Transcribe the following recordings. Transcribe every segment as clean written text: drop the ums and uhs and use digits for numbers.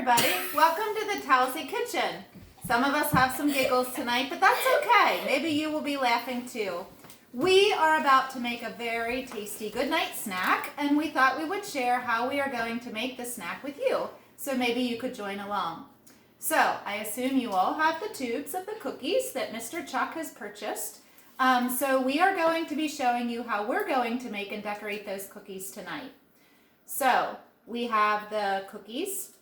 everybody. Welcome to the Towsey kitchen. Some of us have some giggles tonight, but that's okay. Maybe you will be laughing too. We are about to make a very tasty goodnight snack, and we thought we would share how we are going to make the snack with you. So maybe you could join along. So I assume you all have the tubes of the cookies that Mr. Chuck has purchased. So we are going to be showing you how we're going to make and decorate those cookies tonight. So we have the cookies.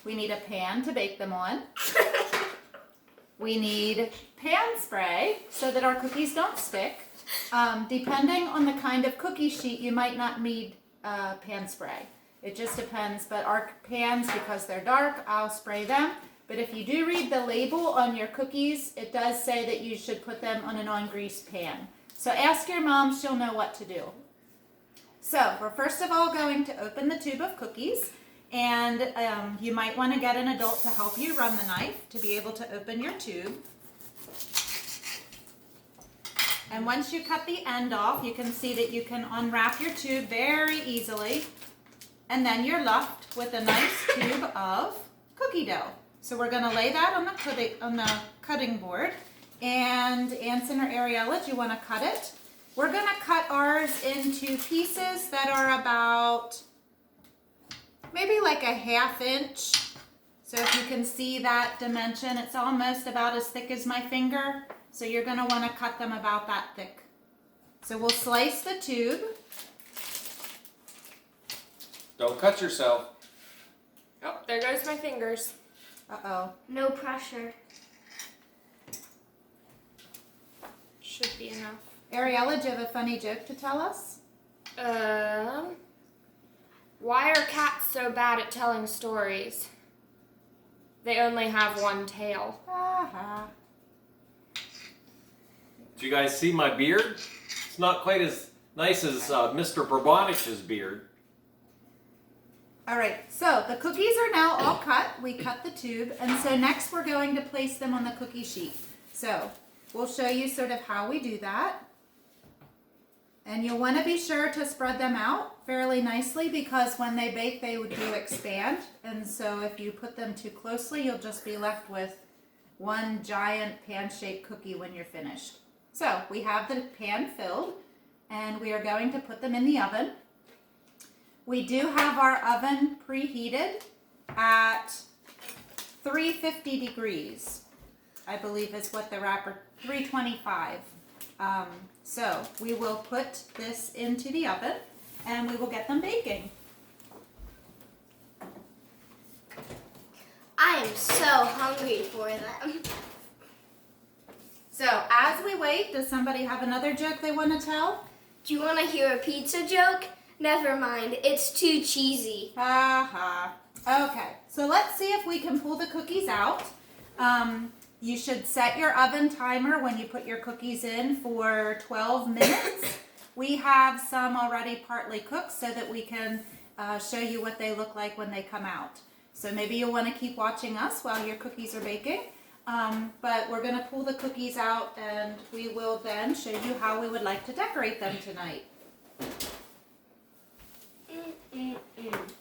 We need a pan to bake them on. We need pan spray so that our cookies don't stick. Depending on the kind of cookie sheet, you might not need pan spray. It just depends, but our pans, because they're dark, I'll spray them. But if you do read the label on your cookies, it does say that you should put them on an on-greased pan. So ask your mom, she'll know what to do. So we're first of all going to open the tube of cookies, and you might want to get an adult to help you run the knife to be able to open your tube. And once you cut the end off, you can see that you can unwrap your tube very easily, and then you're left with a nice tube of cookie dough. So we're going to lay that on the cutting board, and Anson or Ariella, do you want to cut it? We're going to cut ours into pieces that are about maybe like a 1/2 inch. So if you can see that dimension, it's almost about as thick as my finger. So you're going to want to cut them about that thick. So we'll slice the tube. Don't cut yourself. Oh, there goes my fingers. Uh-oh. No pressure. Should be enough. Ariella, do you have a funny joke to tell us? Why are cats so bad at telling stories? They only have one tail. Uh-huh. Do you guys see my beard? It's not quite as nice as Mr. Bourbonich's beard. All right, so the cookies are now all cut. We cut the tube, and so next we're going to place them on the cookie sheet. So we'll show you sort of how we do that. And you'll want to be sure to spread them out fairly nicely, because when they bake, they do expand. And so if you put them too closely, you'll just be left with one giant pan-shaped cookie when you're finished. So we have the pan filled, and we are going to put them in the oven. We do have our oven preheated at 350 degrees, I believe is what the wrapper, 325. So we will put this into the oven and we will get them baking. I am so hungry for them. So as we wait, does somebody have another joke they want to tell? Do you want to hear a pizza joke? Never mind, it's too cheesy. Okay, so let's see if we can pull the cookies out. You should set your oven timer when you put your cookies in for 12 minutes. We have some already partly cooked so that we can show you what they look like when they come out. So maybe you'll want to keep watching us while your cookies are baking. But we're going to pull the cookies out, and we will then show you how we would like to decorate them tonight.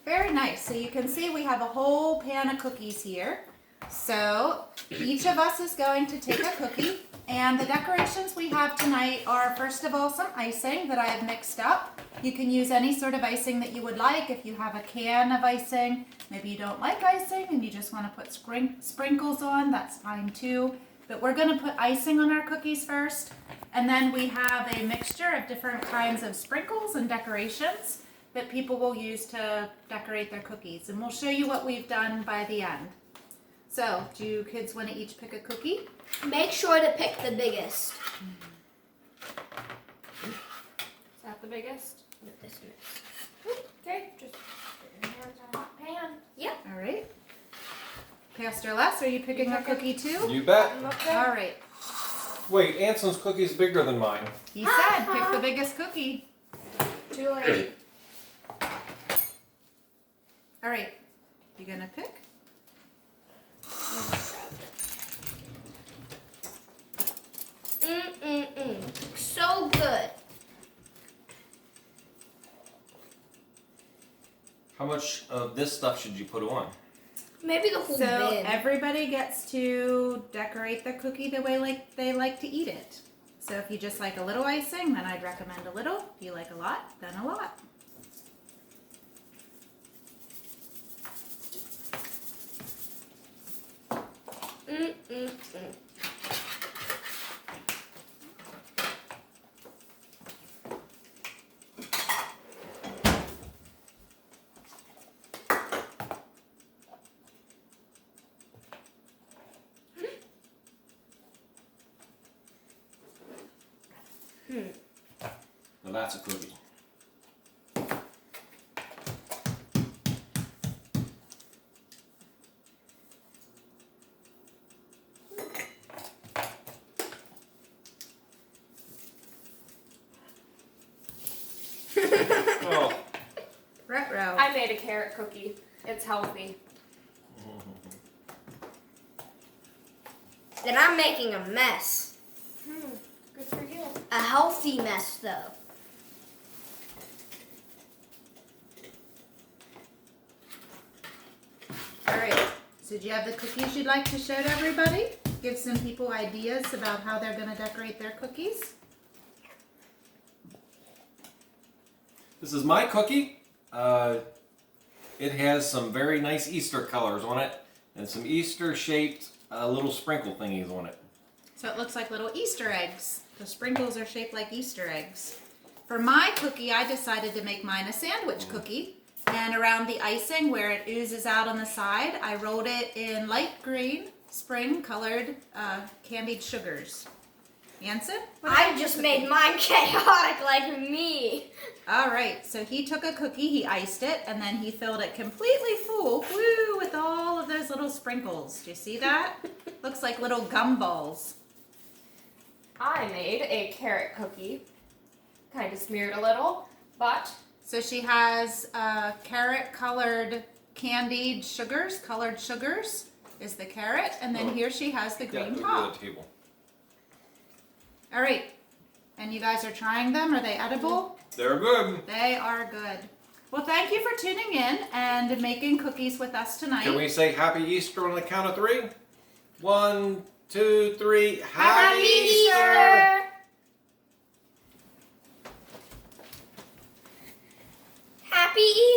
Very nice. So you can see we have a whole pan of cookies here. So each of us is going to take a cookie, and the decorations we have tonight are, first of all, some icing that I have mixed up. You can use any sort of icing that you would like. If you have a can of icing, maybe you don't like icing and you just want to put sprinkles on, that's fine too. But we're going to put icing on our cookies first, and then we have a mixture of different kinds of sprinkles and decorations that people will use to decorate their cookies. And we'll show you what we've done by the end. So, do you kids want to each pick a cookie? Make sure to pick the biggest. Is that the biggest? With this mix. Okay, just put your hands on that pan. Yep. All right. Pastor Les, are you picking a cookie too? You bet. All right. Wait, Anson's cookie's bigger than mine. He said pick the biggest cookie. Too late. All right. You gonna pick? So good. How much of this stuff should you put on? Maybe the whole So bin. everybody gets to decorate their cookie the way they like to eat it. So if you just like a little icing, then I'd recommend a little. If you like a lot, then a lot. Now that's a cookie. Oh. Ruh-roh. I made a carrot cookie. It's healthy. Then I'm making a mess. Good for you. A healthy mess, though. All right. So do you have the cookies you'd like to show to everybody? Give some people ideas about how they're going to decorate their cookies. This is my cookie. It has some very nice Easter colors on it and some Easter-shaped little sprinkle thingies on it. So it looks like little Easter eggs. The sprinkles are shaped like Easter eggs. For my cookie, I decided to make mine a sandwich cookie. And around the icing where it oozes out on the side, I rolled it in light green, spring-colored candied sugars. Yanson? what about I your just cookie? made mine chaotic like me. All right, so he took a cookie, he iced it, and then he filled it completely full, woo, with all of those little sprinkles. Do you see that? Looks like little gumballs. I made a carrot cookie. Kind of smeared a little, but So she has carrot-colored candied sugars, colored sugars is the carrot, and then here she has the green top. The table. All right, and you guys are trying them. Are they edible? They're good. They are good. Well, thank you for tuning in and making cookies with us tonight. Can we say Happy Easter on the count of 3? 1, 2, 3. Happy Easter! Happy Easter!